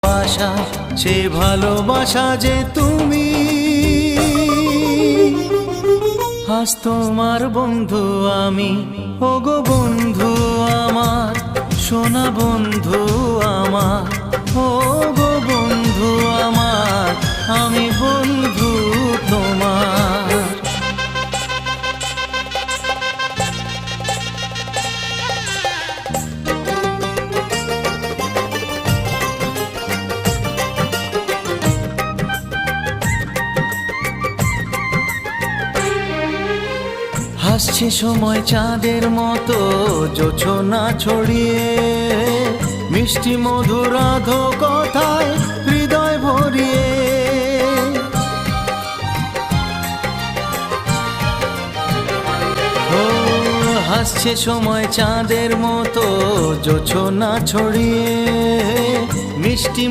ভালোবাসা, সে ভালোবাসা যে তুমি। আজ তোমার বন্ধু আমি, ওগো বন্ধু আমার, সোনা বন্ধু আমার, ওগো বন্ধু আমার, আমি বন্ধু তোমার। হাসছে সময় চাঁদের মতো জোছনা ছড়িয়ে, মিষ্টি মধুর আধো কথায় হৃদয় ভরিয়ে। ও হাসছে সময় চাঁদের মতো জোছনা ছড়িয়ে, মিষ্টি